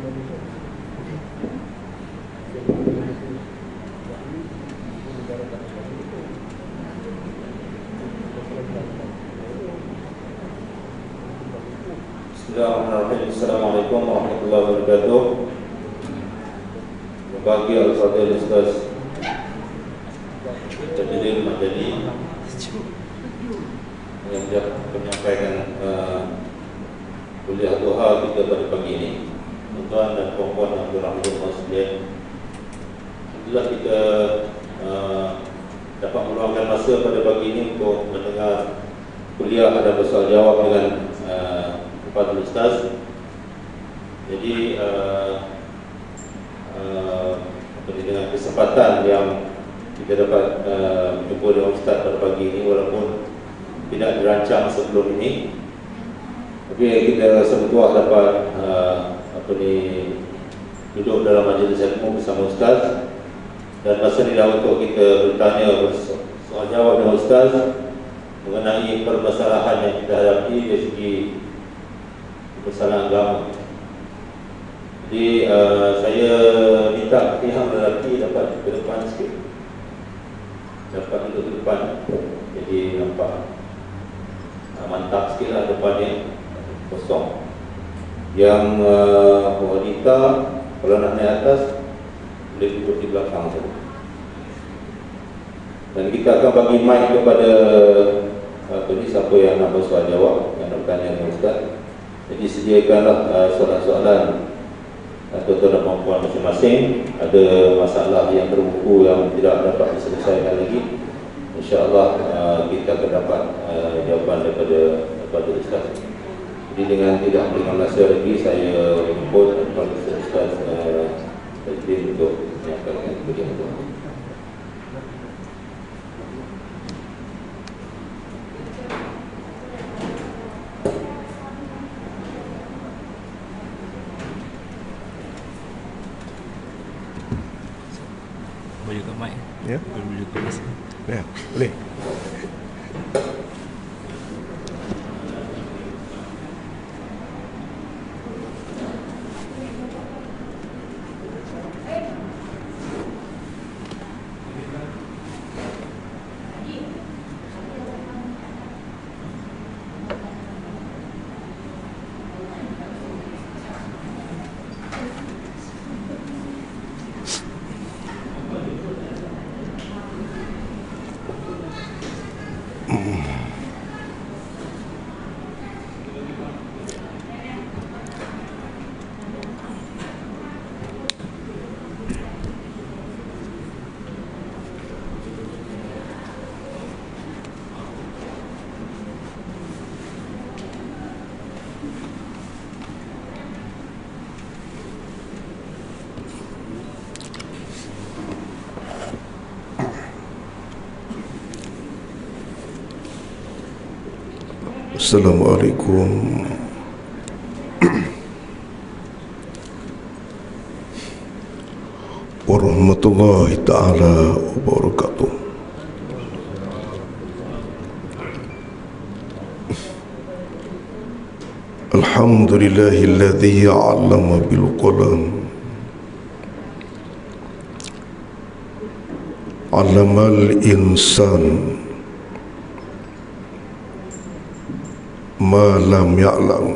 Bismillahirrahmanirrahim. Assalamualaikum warahmatullahi wabarakatuh. Bagi al-fadhil Ustaz Tajudin Madani yang menyampaikan kuliah duha kita pada pagi ini, tuan-tuan dan puan-puan yang dirahmati Allah sekalian. Alhamdulillah kita dapat meluangkan masa pada pagi ini untuk mendengar kuliah ada bersoal jawab dengan kepada Ustaz. Jadi dengan kesempatan yang kita dapat berjumpa dengan Ustaz pada pagi ini, walaupun tidak dirancang sebelum ini, tapi kita rasa betul dapat duduk dalam majlis ilmu bersama Ustaz, dan masa ini dah untuk kita bertanya soal jawab dengan Ustaz mengenai permasalahan yang kita hadapi dari segi permasalahan agama. Jadi saya minta pihak lelaki dapat ke depan sikit, dapat duduk ke depan, jadi nampak mantap sikit lah depannya, kosong. Yang wanita kalau nak naik atas boleh duduk di belakang saja. Dan kita akan bagi mic kepada siapa yang nak bersoal jawab, yang nak bertanya dengan Ustaz. Jadi sediakanlah soalan-soalan tuan-tuan dan puan-puan masing-masing. Ada masalah yang terbuku yang tidak dapat diselesaikan lagi, InsyaAllah kita akan dapat jawapan daripada Ustaz. Jadi dengan tidak memberikan masa lagi, saya jemput Ustaz Tajudin untuk menyampaikan kemudian itu. Boleh ke mic? Ya. Boleh ke mic? Ya, boleh. Assalamualaikum warahmatullahi ta'ala wabarakatuh. Alhamdulillahilladzi 'allama bil qalam 'allamal insan ma lam ya'lam.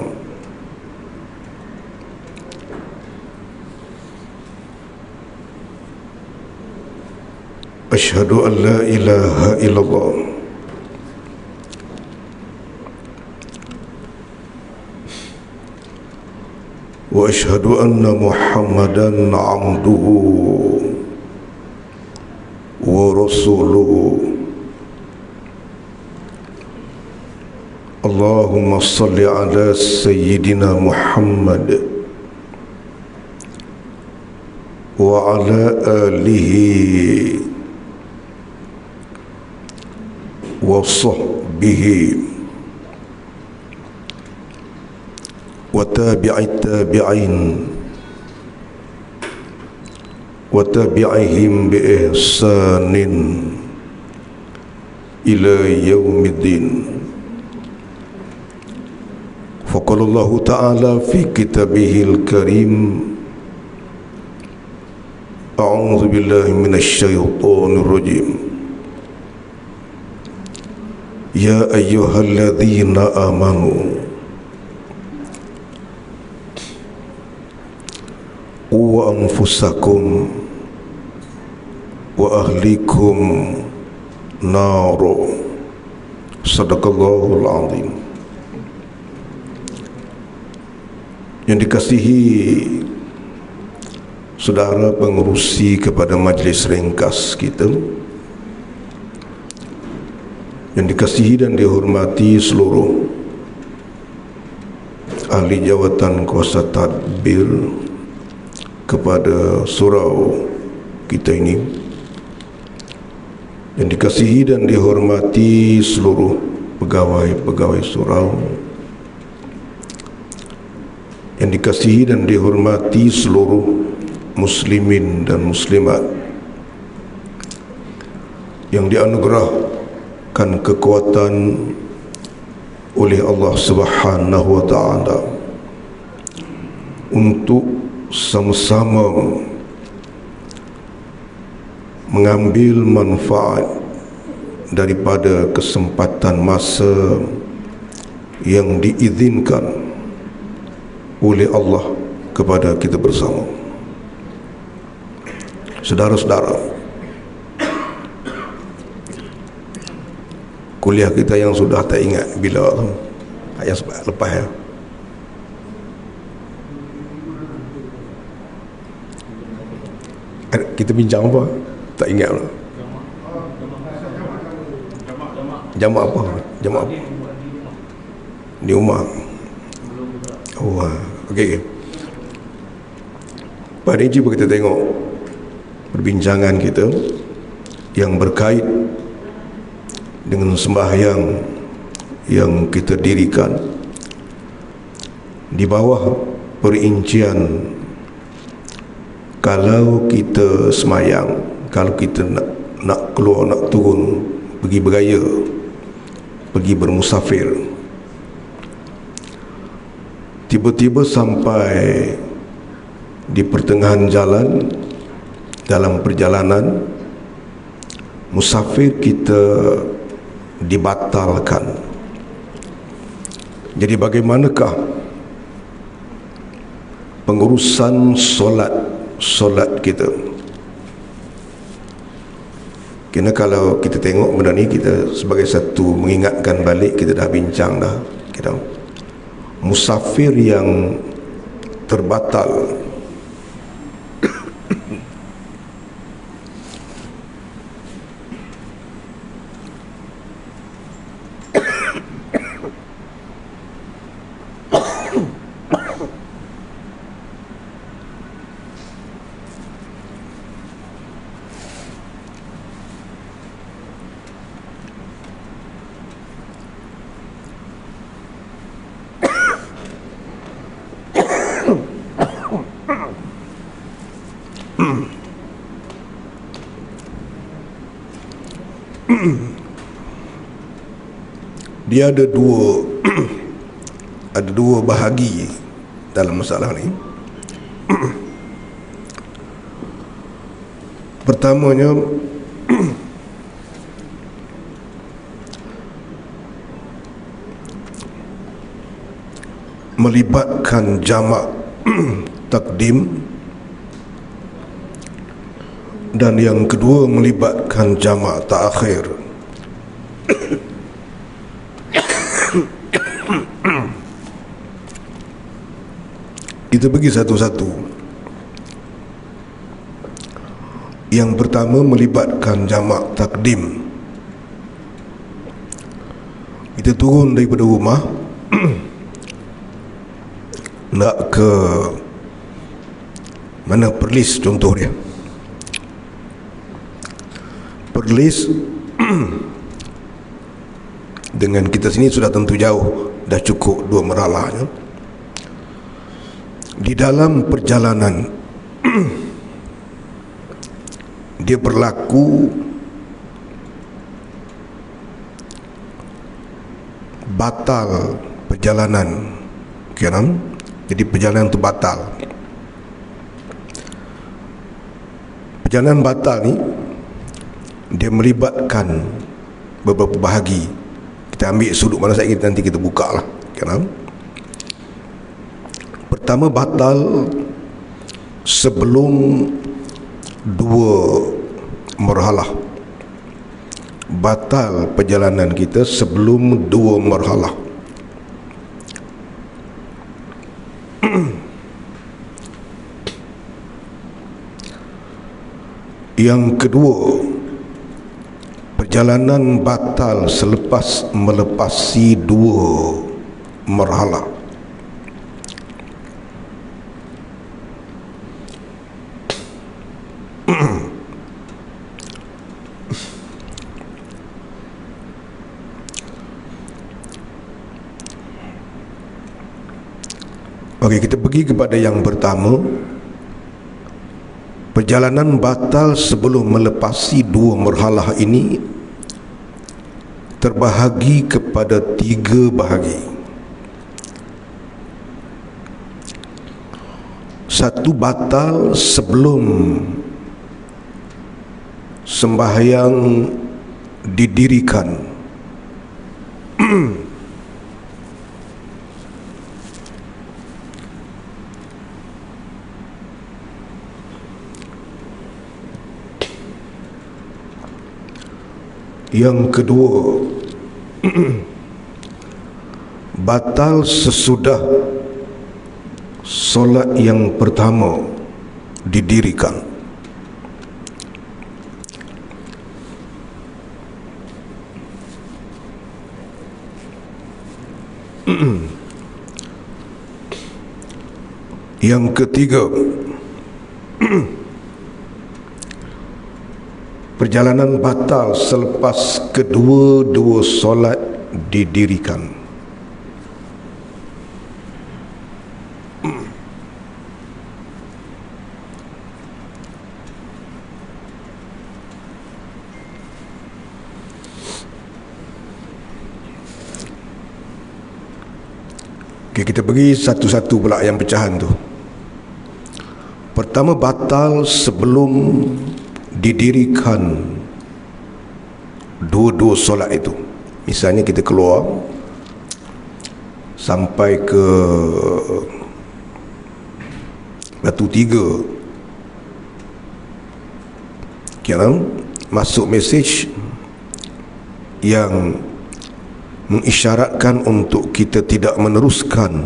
Asyhadu an la ilaha illallah wa asyhadu anna Muhammadan 'abduhu wa rasuluhu. Allahumma salli ala Sayyidina Muhammad wa ala alihi wa sahbihi wa tabi'i tabi'in wa tabi'ihim bi ihsanin ila yaumiddin. Faqala Allah Ta'ala fi kitabihil karim A'udzu billahi minasyaitonir rajim. Ya ayyuhalladzina amanu wa anfusakum wa ahlikum naro. Sadaqallahul azim. Yang dikasihi saudara pengerusi kepada majlis ringkas kita, yang dikasihi dan dihormati seluruh ahli jawatan kuasa tadbir kepada surau kita ini, yang dikasihi dan dihormati seluruh pegawai-pegawai surau, yang dikasihi dan dihormati seluruh muslimin dan muslimat yang dianugerahkan kekuatan oleh Allah Subhanahu wa taala untuk sama-sama mengambil manfaat daripada kesempatan masa yang diizinkan oleh Allah kepada kita bersama. Saudara-saudara, kuliah kita yang sudah tak ingat bila yang lepas ya. Kita bincang apa? Tak ingat lah. Jamak apa? Jamak apa? Di rumah. Oh, okey. Pada ini cuba kita tengok perbincangan kita yang berkait dengan sembahyang yang kita dirikan di bawah perincian. Kalau kita semayang, kalau kita nak keluar, nak turun, pergi bergaya, pergi bermusafir, tiba-tiba sampai di pertengahan jalan, dalam perjalanan musafir kita dibatalkan. Jadi bagaimanakah pengurusan solat kita? Kena kalau kita tengok benda ni, kita sebagai satu mengingatkan balik, kita dah bincang dah, kita musafir yang terbatal dia ada dua bahagi dalam masalah ni. Pertamanya, melibatkan jamak takdim, dan yang kedua melibatkan jamak ta'akhir. Kita pergi satu-satu. Yang pertama melibatkan jamak takdim. Kita turun daripada rumah nak ke mana, Perlis contoh dia. Perlis dengan kita sini sudah tentu jauh, dah cukup 2 meralahnya. Di dalam perjalanan dia berlaku batal perjalanan, jadi perjalanan itu batal. Perjalanan batal ni dia melibatkan beberapa bahagi. Kita ambil sudut mana saja, nanti kita buka lah. Kenapa? Pertama, batal sebelum dua marhalah. Batal perjalanan kita sebelum dua marhalah. Yang kedua, perjalanan batal selepas melepasi dua marhalah. Okey, kita pergi kepada yang pertama. Perjalanan batal sebelum melepasi dua marhalah ini terbahagi kepada tiga bahagi. Satu, batal sebelum sembahyang didirikan. Yang kedua, batal sesudah solat yang pertama didirikan. Yang ketiga, perjalanan batal selepas kedua-dua solat didirikan. Okey, kita pergi satu-satu pula yang pecahan tu. Pertama, batal sebelum didirikan dua-dua solat itu. Misalnya kita keluar sampai ke Batu Tiga, kira masuk mesej yang mengisyaratkan untuk kita tidak meneruskan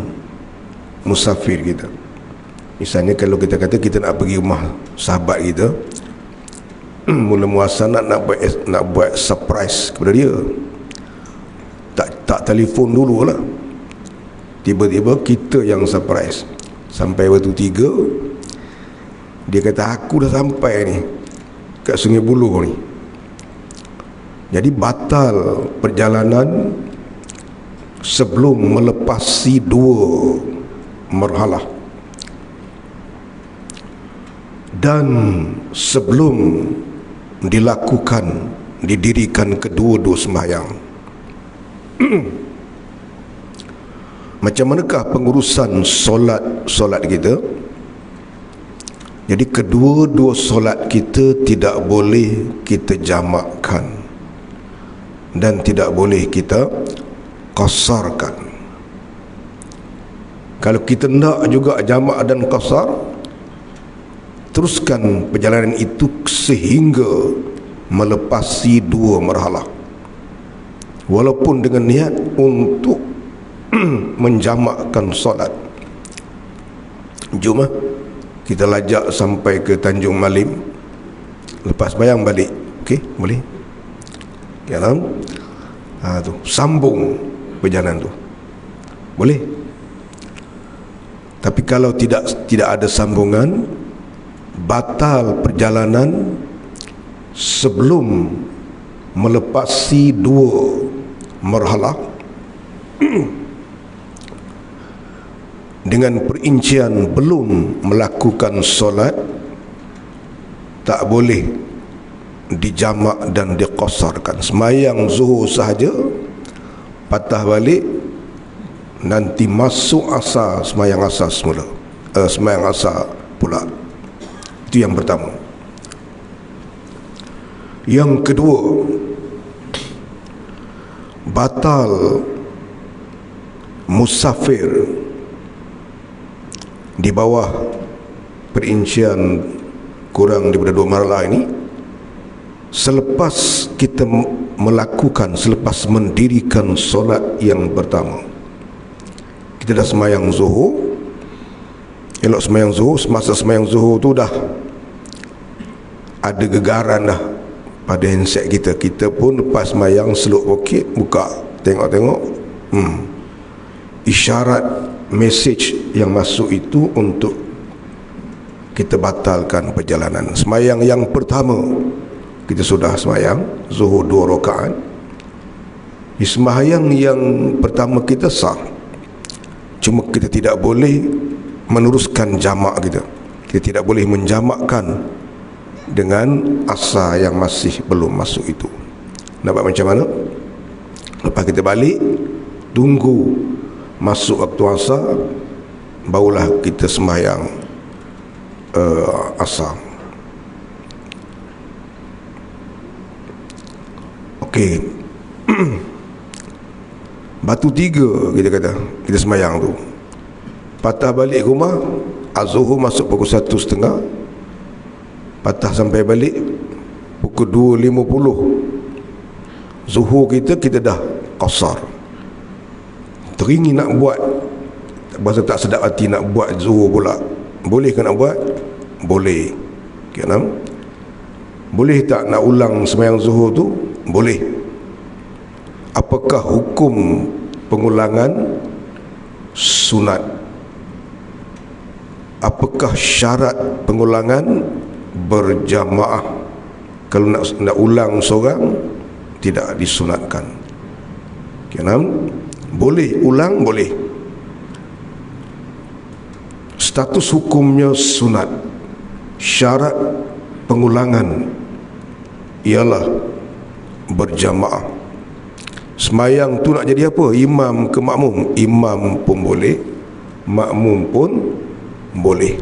musafir kita. Misalnya kalau kita kata kita nak pergi rumah sahabat kita, mula muasanat nak buat surprise kepada dia, tak telefon dulu lah, tiba-tiba kita yang surprise. Sampai Batu Tiga, dia kata aku dah sampai ni kat Sungai Buloh ni. Jadi batal perjalanan sebelum melepasi dua marhalah dan sebelum didirikan kedua-dua sembahyang. Macam manakah pengurusan solat kita? Jadi kedua-dua solat kita tidak boleh kita jamakkan dan tidak boleh kita qasarkan. Kalau kita nak juga jamak dan qasar, teruskan perjalanan itu sehingga melepasi dua marhalah, walaupun dengan niat untuk menjamakkan solat. Jom kita lajak sampai ke Tanjung Malim, lepas bayang balik. Okey, boleh? Ya kan? Tu sambung perjalanan tu boleh. Tapi kalau tidak ada sambungan, batal perjalanan sebelum melepasi dua marhalah dengan perincian belum melakukan solat, tak boleh dijamak dan diqasarkan. Semayang zuhur sahaja, patah balik, nanti masuk asar, semayang asar semula, semayang asar pula. Itu yang pertama. Yang kedua, batal musafir di bawah perincian kurang daripada 2 marlah ini selepas kita selepas mendirikan solat yang pertama. Kita dah semayang zuhur, elok semayang zuhur, semasa semayang zuhur tu dah ada gegaran dah pada handset kita. Kita pun lepas semayang seluk poket, buka, tengok-tengok, isyarat mesej yang masuk itu untuk kita batalkan perjalanan. Semayang yang pertama kita sudah semayang zuhur 2 rakaat. Di semayang yang pertama kita sah, cuma kita tidak boleh meneruskan jamak kita. Kita tidak boleh menjamakkan dengan asa yang masih belum masuk itu. Nampak macam mana? Lepas kita balik, tunggu masuk waktu asar, barulah kita sembahyang asar. Okey. Batu 3 kita kata, kita sembahyang tu. Patah balik rumah, az-zuhur masuk pukul 1.30, patah sampai balik pukul 2.50. Zuhur kita dah qasar. Teringin nak buat, bahasa tak sedap hati nak buat zuhur pula. Boleh ke nak buat? Boleh. Kenapa? Boleh tak nak ulang sembahyang zuhur tu? Boleh. Apakah hukum pengulangan sunat? Apakah syarat pengulangan berjamaah? Kalau nak ulang seorang, tidak disunatkan. Kenapa? Boleh ulang, boleh. Status hukumnya sunat. Syarat pengulangan ialah berjamaah. Semayang tu nak jadi apa? Imam ke makmum? Imam pun boleh, makmum pun boleh.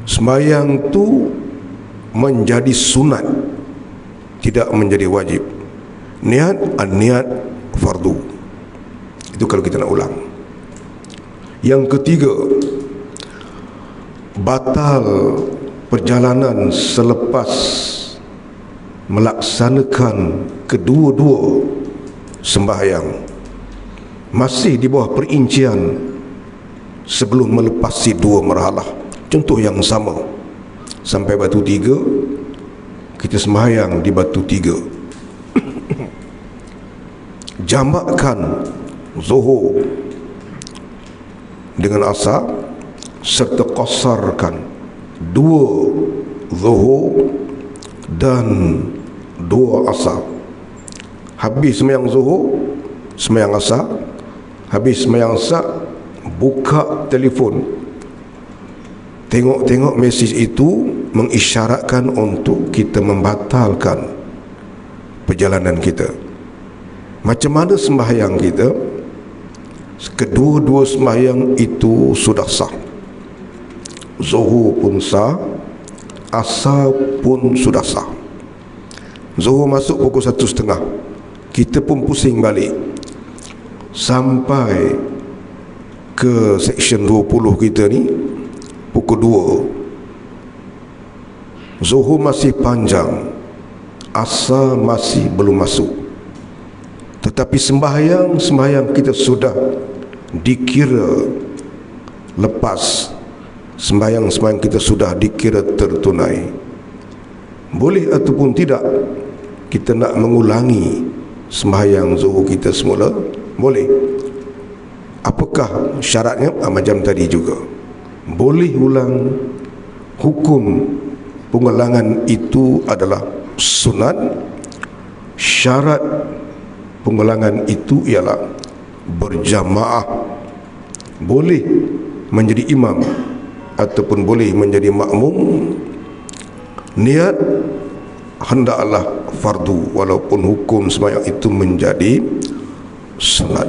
Semayang tu menjadi sunat, tidak menjadi wajib. Niat fardu. Itu kalau kita nak ulang. Yang ketiga, batal perjalanan selepas melaksanakan kedua-dua sembahyang, masih di bawah perincian sebelum melepasi 2 marhalah. Contoh yang sama, sampai batu 3 kita sembahyang di batu 3, jamakkan zuhur dengan asar serta qasarkan 2 zuhur dan 2 asar. Habis sembahyang zuhur, sembahyang asar. Habis sembahyang asar, buka telefon, tengok-tengok mesej itu mengisyaratkan untuk kita membatalkan perjalanan kita. Macam mana sembahyang kita? Kedua-dua sembahyang itu sudah sah. Zuhur pun sah, asar pun sudah sah. Zuhur masuk pukul 1.30, kita pun pusing balik sampai ke seksyen 20 kita ni pukul 2. Zuhur masih panjang, asar masih belum masuk. Tetapi sembahyang kita sudah dikira lepas. Sembahyang kita sudah dikira tertunai. Boleh ataupun tidak kita nak mengulangi sembahyang zuhur kita semula? Boleh. Apakah syaratnya? Macam tadi juga, boleh ulang. Hukum pengulangan itu adalah sunat. Syarat pengulangan itu ialah berjamaah. Boleh menjadi imam ataupun boleh menjadi makmum. Niat hendaklah fardu, walaupun hukum sembahyang itu menjadi sunat.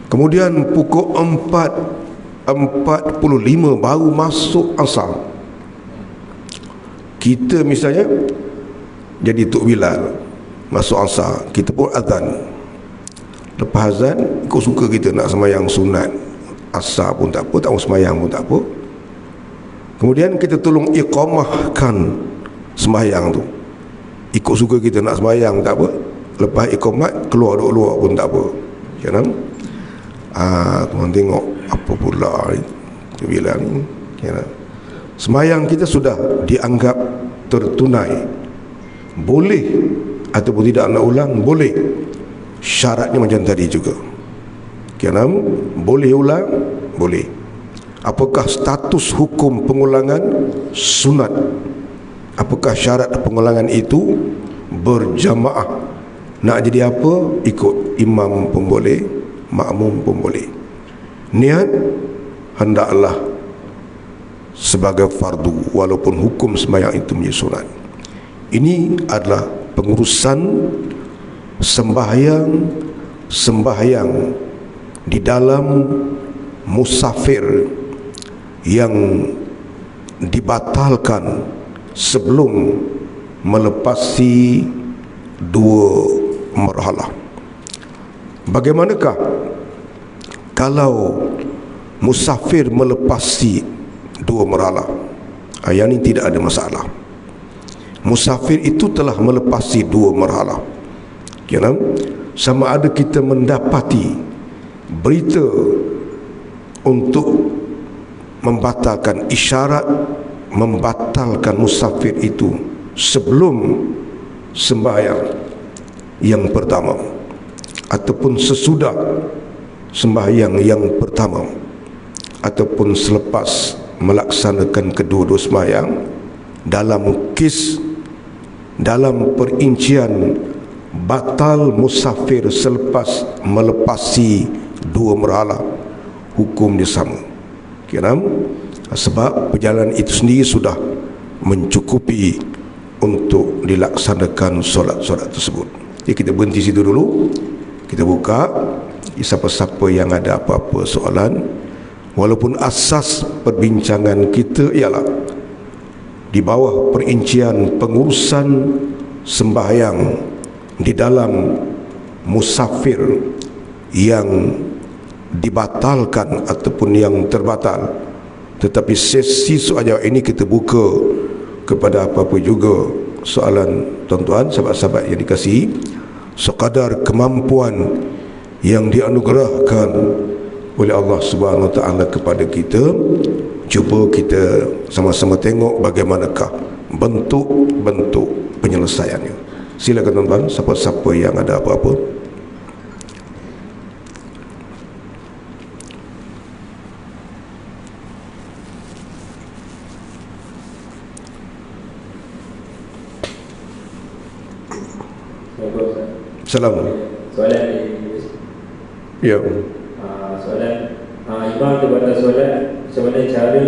Kemudian pukul 4.45 baru masuk asar. Kita misalnya Jadi Tok Bilal masuk asar, kita pun azan. Lepas azan, ikut suka kita nak semayang sunat asar pun tak apa, tak mau semayang pun tak apa. Kemudian kita tolong iqamahkan semayang tu. Ikut suka kita nak semayang tak apa. Lepas iqamat, keluar pun tak apa. Jangan tuan tengok apa pula Tok Bilal ni. Semayang kita sudah dianggap tertunai. Boleh ataupun tidak nak ulang, boleh. Syaratnya macam tadi juga. Boleh ulang, boleh. Apakah status hukum pengulangan? Sunat. Apakah syarat pengulangan itu? Berjamaah. Nak jadi apa? Ikut imam pun boleh, makmum pun boleh. Niat hendaklah sebagai fardu, walaupun hukum sembahyang itu menjadi sunat. Ini adalah pengurusan sembahyang di dalam musafir yang dibatalkan sebelum melepasi 2 marhalah. Bagaimanakah kalau musafir melepasi 2 marhalah? Yang ini tidak ada masalah. Musafir itu telah melepasi 2 marhalah. Sama ada kita mendapati berita untuk membatalkan, isyarat membatalkan musafir itu sebelum sembahyang yang pertama ataupun sesudah sembahyang yang pertama ataupun selepas melaksanakan kedua-dua sembahyang. Dalam perincian batal musafir selepas melepasi 2 marhalah, hukum dia sama. Sebab perjalanan itu sendiri sudah mencukupi untuk dilaksanakan solat-solat tersebut. Jadi kita berhenti situ dulu. Kita buka, siapa-siapa yang ada apa-apa soalan, walaupun asas perbincangan kita ialah di bawah perincian pengurusan sembahyang di dalam musafir yang dibatalkan ataupun yang terbatal. Tetapi sesi soal jawab ini kita buka kepada apa-apa juga soalan tuan-tuan, sahabat-sahabat yang dikasihi, sekadar kemampuan yang dianugerahkan oleh Allah Subhanahu Wa Taala kepada kita. Cuba kita sama-sama tengok bagaimanakah bentuk-bentuk penyelesaiannya. Silakan tuan-tuan, siapa-siapa yang ada apa-apa. Assalamualaikum. Soalan Ya. Soalan imam tu batal solat, macam mana cara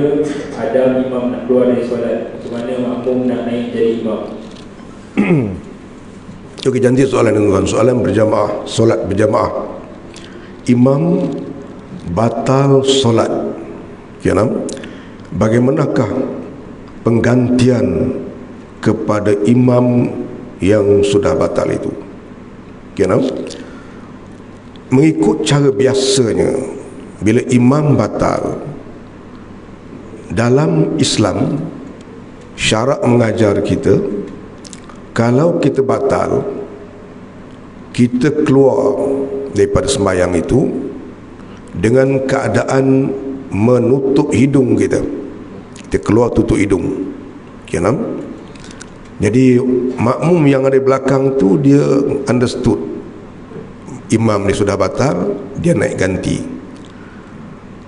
ada imam nak keluar dari solat, macam mana makmum nak naik jadi imam? Okey, jangan soalan tuan-tuan. Soalan berjamaah, solat berjamaah. Imam batal solat. Bagaimanakah penggantian kepada imam yang sudah batal itu? Mengikut cara biasanya, bila imam batal dalam Islam, syarak mengajar kita, kalau kita batal, kita keluar daripada sembahyang itu dengan keadaan menutup hidung kita. Kita keluar tutup hidung. Jadi makmum yang ada di belakang tu, dia understood imam ni sudah batal, dia naik ganti.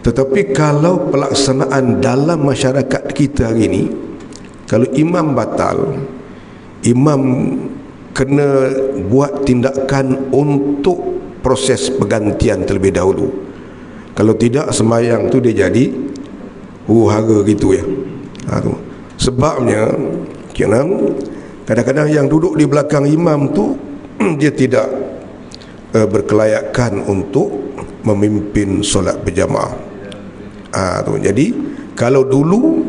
Tetapi kalau pelaksanaan dalam masyarakat kita hari ini, kalau imam batal, imam kena buat tindakan untuk proses pergantian terlebih dahulu. Kalau tidak, sembahyang tu dia jadi huru-hara gitu ya. Sebabnya kadang-kadang yang duduk di belakang imam tu dia tidak berkelayakan untuk memimpin solat berjamaah. Jadi kalau dulu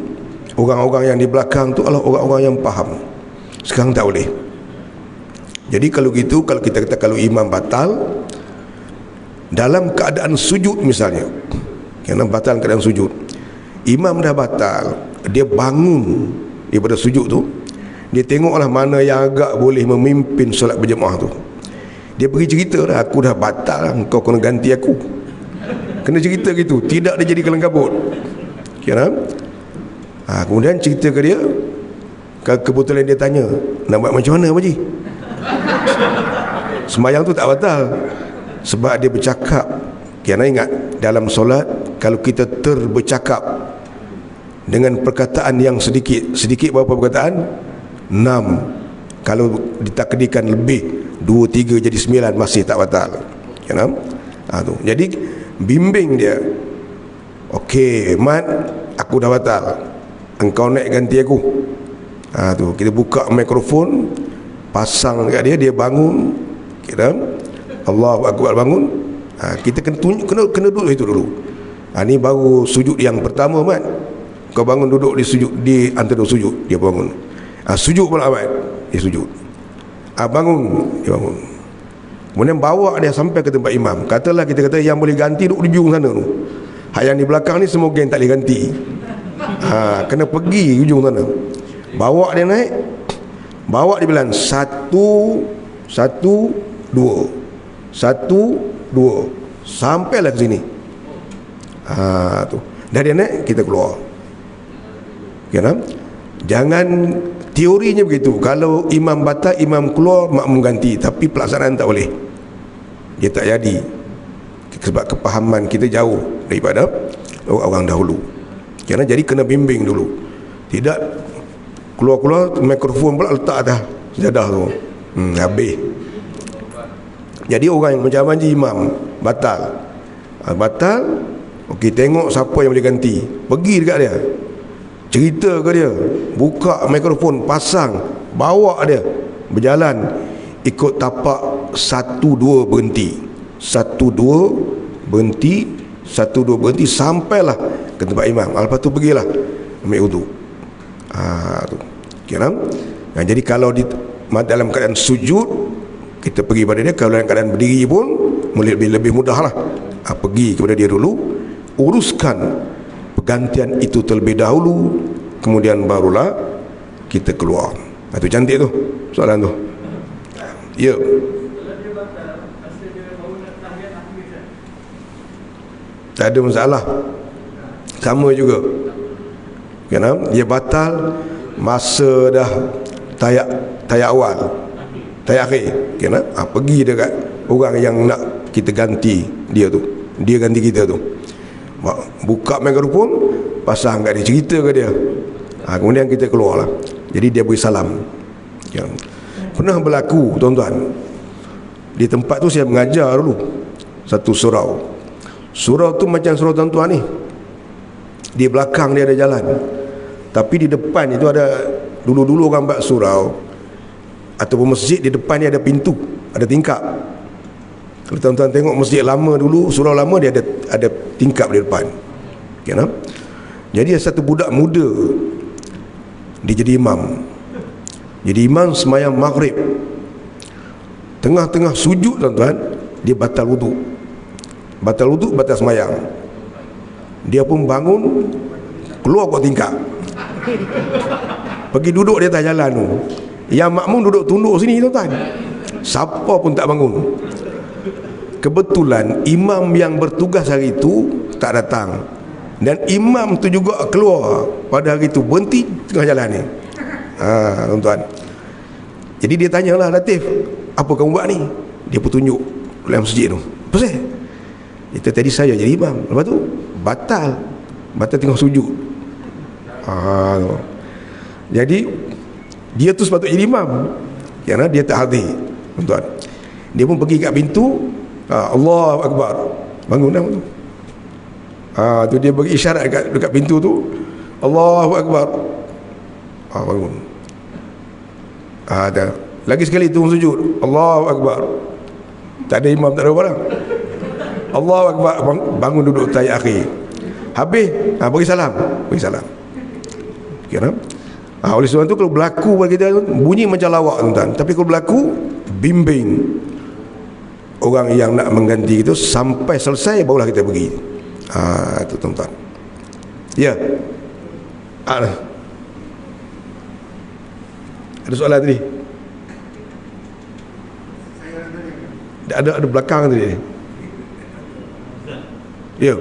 orang-orang yang di belakang tu adalah orang-orang yang faham, sekarang tak boleh. Jadi kalau gitu, kalau kita kata kalau imam batal dalam keadaan sujud misalnya, kerana batal keadaan sujud, imam dah batal, dia bangun daripada sujud tu, dia tengoklah mana yang agak boleh memimpin solat berjemaah tu, dia pergi cerita dah, aku dah batal, engkau kena ganti aku. Kena cerita gitu, tidak dia jadi kelang kabut. Kemudian cerita ke dia, kebetulan dia tanya, nak buat macam mana Pak Haji? Sembahyang tu tak batal sebab dia bercakap. Kerana ingat, dalam solat kalau kita terbercakap dengan perkataan yang sedikit berapa perkataan? 6. Kalau ditakdirkan lebih 2, 3 jadi 9 masih tak batal. Tu. Jadi bimbing dia, okey Mat, aku dah batal, engkau naik ganti aku. Tu kita buka mikrofon, pasang dekat dia, dia bangun, kita Allahu Akbar bangun. Kita kena duduk itu dulu. Ni baru sujud yang pertama Mat, kau bangun duduk di sujud, di antara sujud dia bangun. Sujud pula Mat, dia sujud. Bangun, dia bangun. Kemudian bawa dia sampai ke tempat imam. Katalah kita kata yang boleh ganti duduk di ujung sana tu. Yang di belakang ni semua yang tak boleh ganti. Kena pergi ujung sana. Bawa dia naik, bawa dia bilang 1, 1, 2, 1, 2, sampailah ke sini. Tu. Dah dia naik, kita keluar. Jangan teorinya begitu. Kalau imam batal, imam keluar, makmum ganti. Tapi pelaksanaan tak boleh. Dia tak jadi. Sebab kepahaman kita jauh daripada orang dahulu. Kerana jadi kena bimbing dulu. Tidak keluar-keluar mikrofon pula letak atas sejadah tu. Habis. Jadi orang yang macam Haji imam batal. Batal, okey, tengok siapa yang boleh ganti. Pergi dekat dia, cerita ke dia, buka mikrofon, pasang, bawa dia berjalan, ikut tapak 1, 2 berhenti, 1, 2 berhenti, 1, 2 berhenti, sampailah ke tempat imam. Lepas tu pergilah ambil wudu. Tu. Jadi kalau dalam keadaan sujud, kita pergi pada dia. Kalau dalam keadaan berdiri pun lebih mudah lah. Pergi kepada dia dulu, uruskan pergantian itu terlebih dahulu, kemudian barulah kita keluar. Itu cantik tu soalan tu. Ya. Tak ada masalah, sama juga. Kenapa? Dia batal masa dah tayak awal, tayak akhir. Kenapa? Pergi dekat orang yang nak kita ganti dia tu, dia ganti kita tu, buka mikrofon, pasang kat dia, cerita ke dia. Kemudian kita keluar lah. Jadi dia beri salam. Pernah berlaku tuan-tuan, di tempat tu saya mengajar dulu satu surau. Surau tu macam surau tuan-tuan ni, di belakang dia ada jalan, tapi di depan itu ada, dulu-dulu orang buat surau ataupun masjid, di depan ni ada pintu, ada tingkap. Kalau tuan-tuan tengok masjid lama dulu, surau lama, dia ada tingkap di depan. Jadi ada satu budak muda, dia jadi imam. Jadi imam sembahyang maghrib, tengah-tengah sujud tuan-tuan, dia batal wudu, batal sembahyang. Dia pun bangun, keluar ke tingkap, pergi duduk di atas jalan tu. Yang makmum duduk tunduk sini tuan-tuan, siapa pun tak bangun. Kebetulan imam yang bertugas hari itu tak datang, dan imam tu juga keluar pada hari itu, berhenti tengah jalan ni. Tuan-tuan, jadi dia tanyalah, Latif, apa kamu buat ni? Dia pun tunjuk dalam masjid tu. Apa sih? Itu tadi saya jadi imam, lepas tu batal tengah sujud. Jadi dia tu sepatutnya jadi imam, kerana dia tak hadir, tuan-tuan. Dia pun pergi kat pintu, Allahu Akbar, bangun dah tu. Tu dia bagi isyarat dekat pintu tu, Allahu Akbar, bangun. Dah. Lagi sekali tu sujud, Allahu Akbar, tak ada imam, tak ada orang. Allahu Akbar, bangun duduk tayyat akhir. Habis, bagi salam. Oleh sebab tu kalau berlaku bagi kita, bunyi macam lawak tuan-tuan, tapi kalau berlaku bimbing orang yang nak mengganti itu sampai selesai, barulah kita pergi. Itu tuan-tuan. Ya. Ada soalan tadi? Ada belakang tadi. Ya.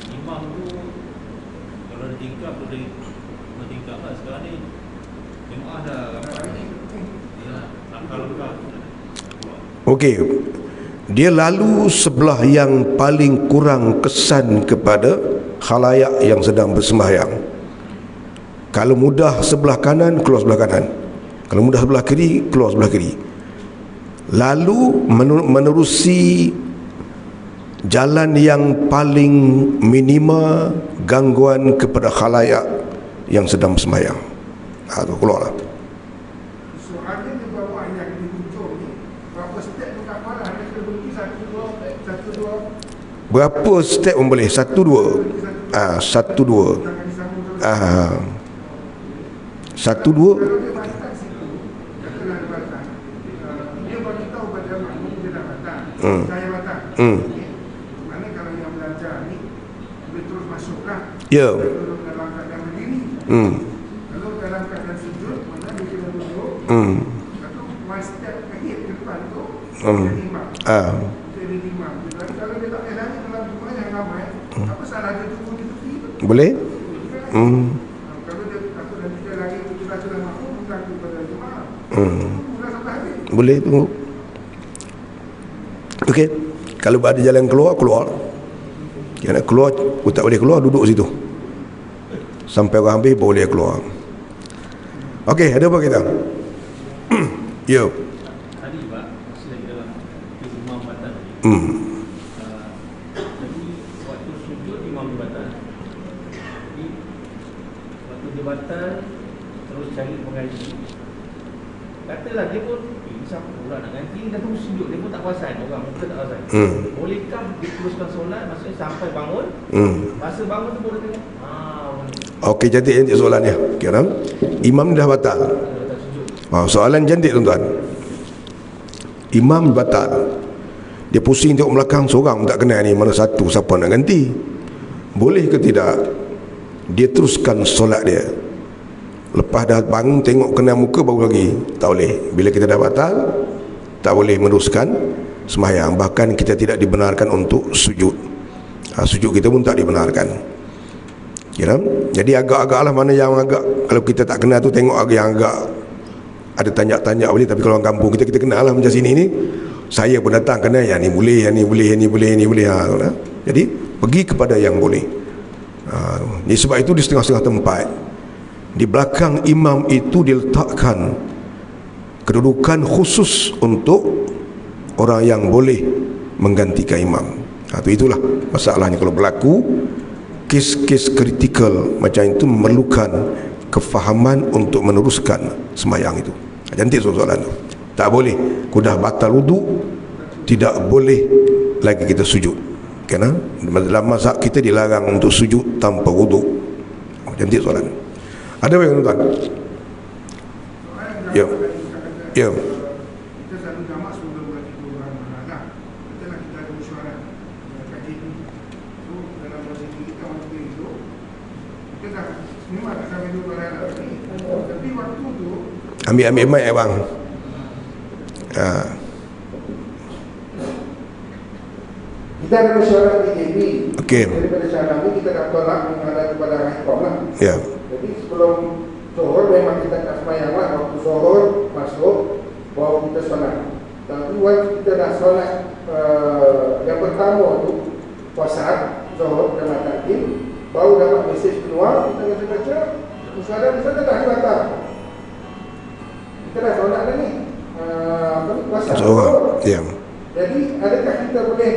Imam tu kalau ada tingkap boleh bertingkap lah. Sekarang ni jemaah dah rapat ni. Ya, kalau Okey. Dia lalu sebelah yang paling kurang kesan kepada khalayak yang sedang bersembahyang. Kalau mudah sebelah kanan, keluar sebelah kanan. Kalau mudah sebelah kiri, keluar sebelah kiri. Lalu menerusi jalan yang paling minima gangguan kepada khalayak yang sedang bersembahyang. Itu keluarlah. Soalnya dia bawa yang di hujung ni, berapa step tu kat mana? Dia kena berhenti 1, 2. Berapa step pun boleh? 1, 2. 1, 2. 1, 2. Kalau dia batal situ, katalah dia batal, dia bagi tahu pada makmum dia dah batal, saya batal. Mana kalau yang belajar ni, dia terus masuklah. Ya. Kalau dalam keadaan berdiri, kalau dalam keadaan sujud, mana dia kena duduk. Lalu one step ahead ke depan tu, dia imam. Jadi imam. Jadi kalau dia tak lari dalam jemaah yang ramai, apa salah dia tunggu di tepi tu? Boleh? Kalau dia takut nanti dia lari kita makmum, bukan kepada jemaah. Tunggulah sampai habis. Boleh tunggu. Okey. Kalau ada jalan keluar, keluar. Dia nak keluar, tak boleh keluar, duduk situ sampai orang habis, boleh keluar. Okey, ada apa kita? Ya. tadi Pak, masih lagi dalam imam batal tadi. Jadi waktu sujud imam batal. Jadi waktu dia batal terus cari pengganti. Katalah dia pun siapa pula nak ganti, dah tunggu sujud, dia pun tak perasan, orang muka tak perasan. Bolehkah diteruskan solat, maksudnya sampai bangun, masa bangun tu boleh tengok. Okey, cantik soalannya. Kira imam dah batal. Soalan cantik tuan-tuan. Imam batal, dia pusing tengok belakang, seorang tak kenal ni mana satu, siapa nak ganti. Boleh ke tidak dia teruskan solat dia? Lepas dah bangun tengok kena muka baru lagi? Tak boleh. Bila kita dah batal, tak boleh meneruskan sembahyang. Bahkan kita tidak dibenarkan untuk sujud. Sujud kita pun tak dibenarkan. Kira? Jadi agak-agaklah mana yang agak, kalau kita tak kenal tu tengok yang agak ada tanya-tanya boleh. Tapi kalau orang kampung kita kenal lah, macam sini ni saya pun datang kena yang ni boleh, yang ni boleh, yang ni boleh, yang ni boleh. Jadi pergi kepada yang boleh. Jadi sebab itu di setengah-setengah tempat di belakang imam itu diletakkan kedudukan khusus untuk orang yang boleh menggantikan imam. Itulah masalahnya kalau berlaku kes-kes kritikal macam itu, memerlukan kefahaman untuk meneruskan sembahyang itu. Cantik soalan tu. Tak boleh, kau dah batal wudu, tidak boleh lagi kita sujud. Kerana dalam mazhab kita dilarang untuk sujud tanpa wudu. Cantik soalan. Ada apa yang tuan? Ya. Ya. Kita selalu jamak sebelum buat itu orang menazah. Kita nak kita ada mesyuarat kaji ini. So dalam posisi kita waktu itu, kita dah memang tak sampai dulu orang lagi. Tapi waktu tu Ambil mic bang. kita ada mesyuarat di KB. Okey. Daripada syarat ini kita dah tolak menghadap kepada Rahim lah. Ya. Jadi sebelum zuhur memang kita tak sembahyang lah. Waktu zuhur masuk, baru kita solat. Tapi waktu kita dah solat yang pertama tu, puasa zuhur dan takdim, baru dapat mesej keluar, kita baca usaha di sana dah batal. Kita dah solat dah ni. Puasa zuhur. Ya. Jadi adakah kita boleh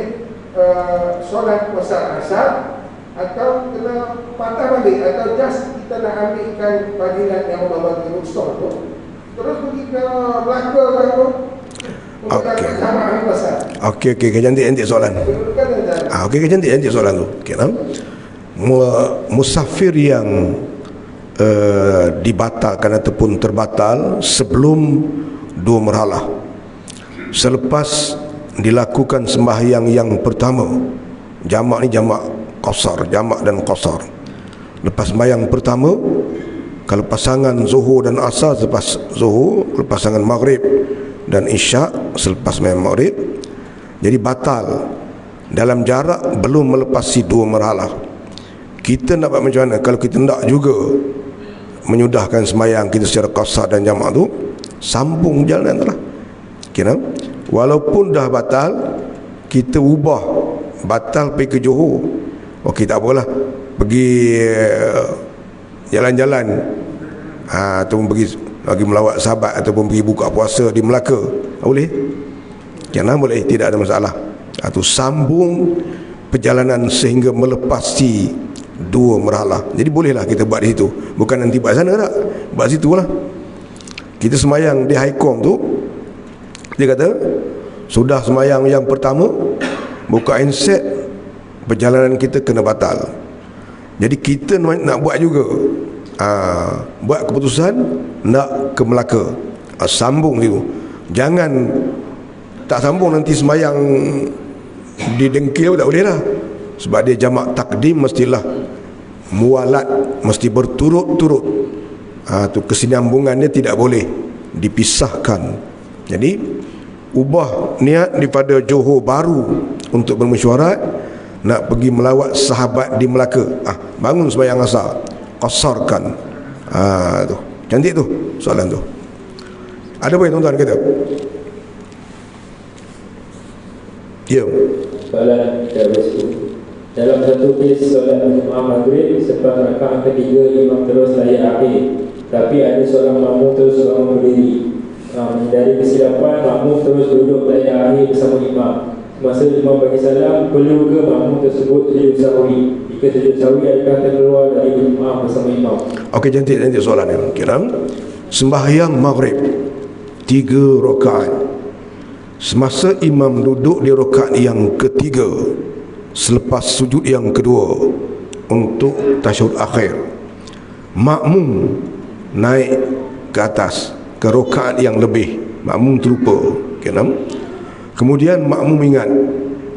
solat puasa asar atau kena patah balik, atau just kita nak ambilkan panggilan yang Allah bagi rukhsah tu terus pergi ke Melaka ke apa untuk dapat jamaah puasa. Okey, cantik soalan. Okey, cantik soalan tu. Okey, musafir yang dibatalkan ataupun terbatal sebelum 2 merhalah. Selepas dilakukan sembahyang yang pertama, jamak ni jamak qasar, jamak dan qasar. Lepas sembahyang pertama, kalau pasangan zuhur dan asar selepas zuhur, kalau pasangan maghrib dan isyak selepas sembahyang maghrib, jadi batal dalam jarak belum melepasi 2 merhalah. Kita nak buat macam mana kalau kita nak juga menyudahkan sembahyang kita secara qasar dan jamak tu? Sambung jalan tu lah. Kira walaupun dah batal, kita ubah batal pergi ke Johor. Okey, tak apalah, pergi jalan-jalan, ataupun pergi melawat sahabat, ataupun pergi buka puasa di Melaka, boleh? Jangan boleh, tidak ada masalah. Atau sambung perjalanan sehingga melepasi 2 merhalah. Jadi bolehlah kita buat di situ. Bukan nanti buat sana tak, buat situ lah. Kita semayang di Haikong tu, dia kata sudah semayang yang pertama, buka handset, perjalanan kita kena batal. Jadi kita nak buat juga, buat keputusan nak ke Melaka, sambung situ. Jangan tak sambung nanti semayang di Dengkil tak boleh lah. Sebab dia jamak takdim mestilah mualat, mesti berturut-turut. Tu kesinambungannya tidak boleh dipisahkan. Jadi ubah niat daripada Johor Bahru untuk bermesyuarat nak pergi melawat sahabat di Melaka, bangun sembahyang asar, qasarkan. Tu cantik tu soalan tu. Ada apa tuan-tuan kata? Ya. Soalan dalam satu kes solat berjemaah maghrib, selepas rakaat ketiga imam terus layak akhir, tapi ada seorang makmum terus bangun berdiri. Dari kesilapan, makmum terus duduk layak akhir bersama imam. Masa imam bagi salam, perlu ke makmum tersebut sujud sahwi? Jika sujud sahwi, adakah terkeluar dari berjemaah bersama imam? Okey, cantik soalan ni. Kira sembahyang maghrib 3 rakaat. Semasa imam duduk di rakaat yang ketiga, selepas sujud yang kedua untuk tasyahud akhir, makmum naik ke atas ke rakaat yang lebih, makmum terlupa. Kemudian makmum ingat,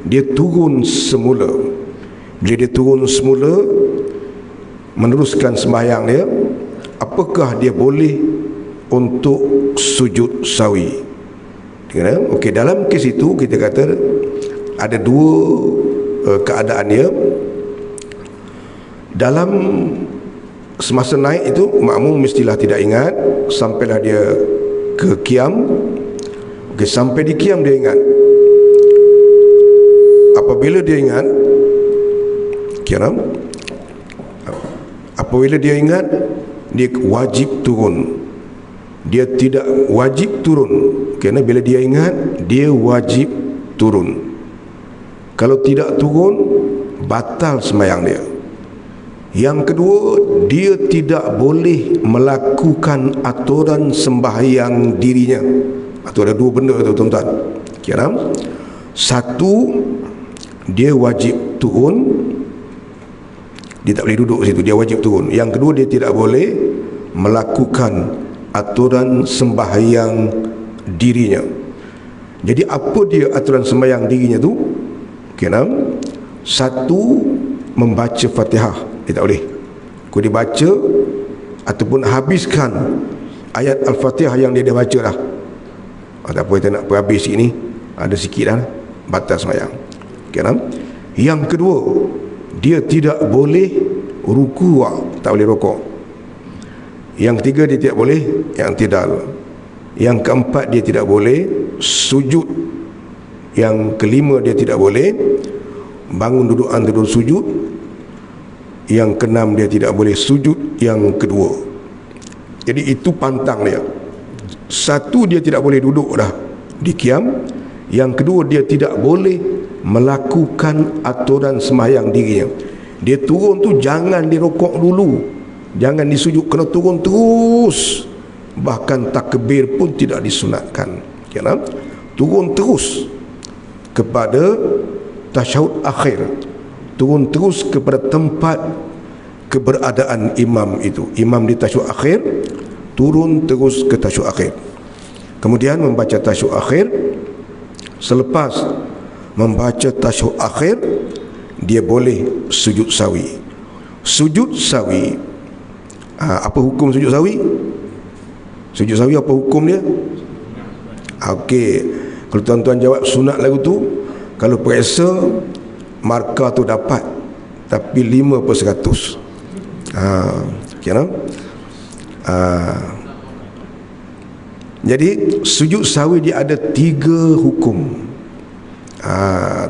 dia turun semula. Bila dia turun semula meneruskan sembahyang dia, apakah dia boleh untuk sujud sawi? Okey, dalam kes itu kita kata ada 2 keadaan dia. Dalam semasa naik itu, makmum mestilah tidak ingat sampailah dia ke qiyam. Okey, sampai di qiyam dia ingat. Apabila dia ingat, apabila dia ingat, dia wajib turun. Dia tidak wajib turun, kerana bila dia ingat, dia wajib turun. Kalau tidak turun, batal sembahyang dia. Yang kedua, dia tidak boleh melakukan aturan sembahyang dirinya. Itu ada 2 benda tu tuan-tuan. Kira satu, dia wajib turun, dia tak boleh duduk situ, dia wajib turun. Yang kedua, dia tidak boleh melakukan aturan sembahyang dirinya. Jadi apa dia aturan sembahyang dirinya tu? Satu, membaca Fatihah, dia tak boleh. Kalau dia baca ataupun habiskan ayat Al-Fatihah yang dia dah baca dah, tak apa, kita nak habis sikit ni, ada sikit dah, batal sembahyang. Yang kedua, dia tidak boleh ruku', tak boleh rukuk. Yang ketiga, dia tidak boleh i'tidal. Yang keempat, dia tidak boleh sujud. Yang kelima, dia tidak boleh bangun dudukan tidur sujud. Yang keenam, dia tidak boleh sujud yang kedua. Jadi itu pantang dia. Satu, dia tidak boleh duduk dah di qiyam. Yang kedua, dia tidak boleh melakukan aturan sembahyang dirinya. Dia turun tu jangan dirokok dulu, jangan disujud, kena turun terus. Bahkan takbir pun tidak disunatkan. Turun terus kepada tasyahud akhir, turun terus kepada tempat keberadaan imam itu. Imam di tasyahud akhir, turun terus ke tasyahud akhir. Kemudian membaca tasyahud akhir. Selepas membaca tasyahud akhir, dia boleh sujud sawi. Sujud sawi, apa hukum sujud sawi? Sujud sawi apa hukum dia? Okey, kalau tuan-tuan jawab sunat lagu tu, kalau periksa markah tu dapat, tapi 5/100. Kira jadi sujud sawi dia ada 3 hukum.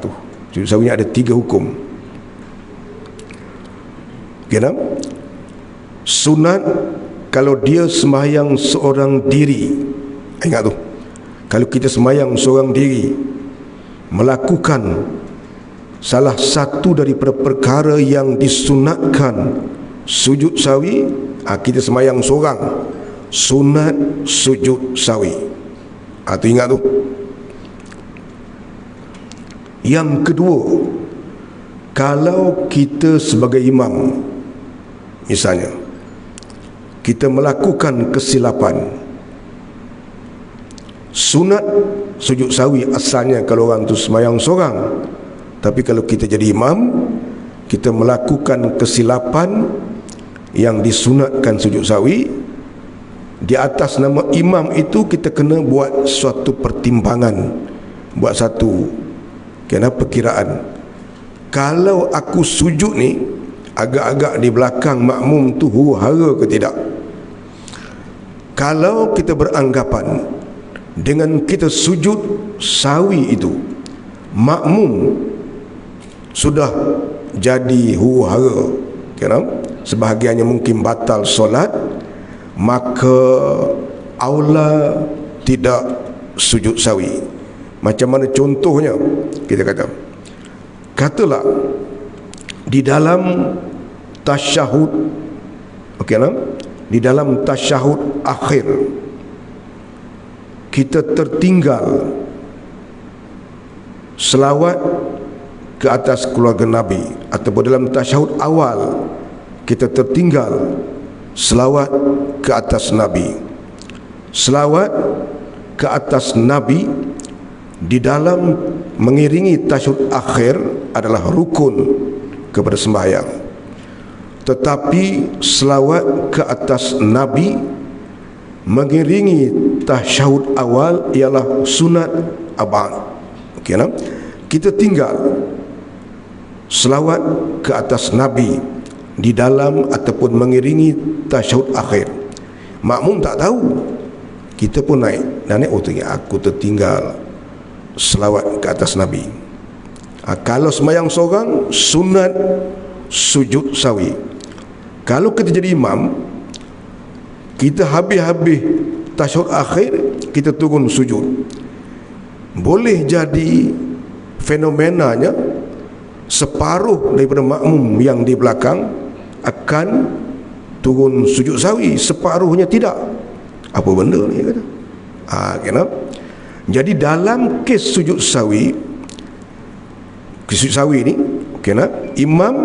Tu sujud sawi ni ada 3 hukum. Kira sunat kalau dia sembahyang seorang diri. Ingat tu, kalau kita sembahyang seorang diri, melakukan salah satu daripada perkara yang disunatkan sujud sawi, kita sembahyang seorang, sunat sujud sawi. Tu ingat tu. Yang kedua, kalau kita sebagai imam, misalnya kita melakukan kesilapan, sunat sujud sawi asalnya kalau orang tu sembahyang seorang. Tapi kalau kita jadi imam, kita melakukan kesilapan yang disunatkan sujud sawi, di atas nama imam itu kita kena buat suatu pertimbangan, buat satu perkiraan. Kalau aku sujud ni agak-agak di belakang makmum tu huru-hara ke tidak? Kalau kita beranggapan dengan kita sujud sawi itu makmum sudah jadi huru-hara, sebahagiannya mungkin batal solat, maka aula tidak sujud sawi. Macam mana contohnya? Kita katalah di dalam tasyahud, di dalam tasyahud akhir kita tertinggal selawat ke atas keluarga Nabi, ataupun dalam tasyahud awal kita tertinggal selawat ke atas Nabi. Selawat ke atas Nabi di dalam mengiringi tasyahud akhir adalah rukun kepada sembahyang. Tetapi selawat ke atas Nabi mengiringi tasyahud awal ialah sunat abad. Kita tinggal selawat ke atas Nabi di dalam ataupun mengiringi tasyahud akhir. Makmum tak tahu, kita pun naik dan aku tertinggal selawat ke atas Nabi. Kalau sembahyang seorang, sunat sujud sawi. Kalau kita jadi imam, kita habis-habis tasyahud akhir, kita turun sujud. Boleh jadi fenomenanya separuh daripada makmum yang di belakang akan turun sujud sawi, separuhnya tidak. Apa benda ni kata? Jadi dalam kes sujud sawi, ni, imam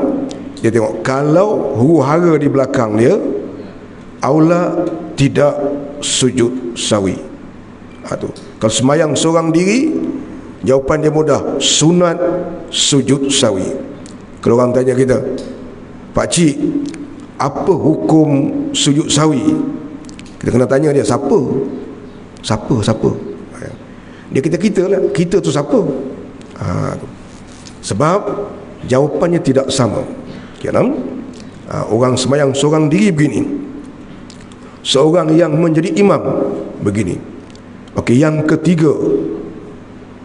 dia tengok kalau huru-hara di belakang dia, aula tidak sujud sawi. Kalau sembahyang seorang diri, jawapan dia mudah, sunat sujud sawi. Kalau orang tanya kita, Pak Cik, apa hukum sujud sawi? Kita kena tanya dia, siapa? Dia kita lah, kita tu siapa? Sebab jawapannya tidak sama. Orang sembahyang seorang diri begini, seorang yang menjadi imam begini. Yang ketiga,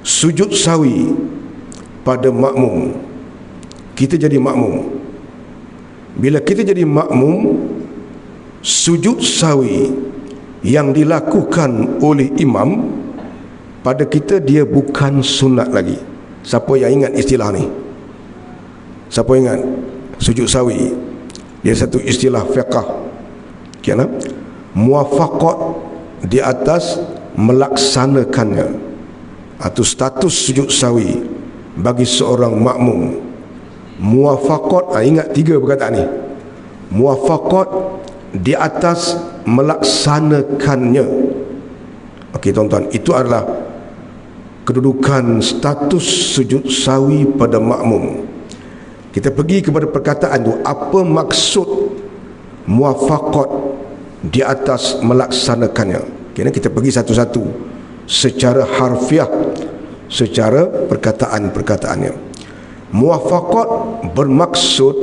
sujud sawi pada makmum. Kita jadi makmum. Bila kita jadi makmum, sujud sawi yang dilakukan oleh imam pada kita dia bukan sunat lagi. Siapa yang ingat istilah ni? Siapa ingat? Sujud sawi dia satu istilah fiqh. Muwafaqat di atas melaksanakannya, atau status sujud sawi bagi seorang makmum. Muwafaqat, ingat 3 perkataan ni. Muwafaqat di atas melaksanakannya. Okey tuan-tuan, itu adalah kedudukan status sujud sawi pada makmum. Kita pergi kepada perkataan tu, apa maksud muwafaqat di atas melaksanakannya. Kena kita pergi satu-satu secara harfiah, secara perkataan-perkataannya. Muwafaqat bermaksud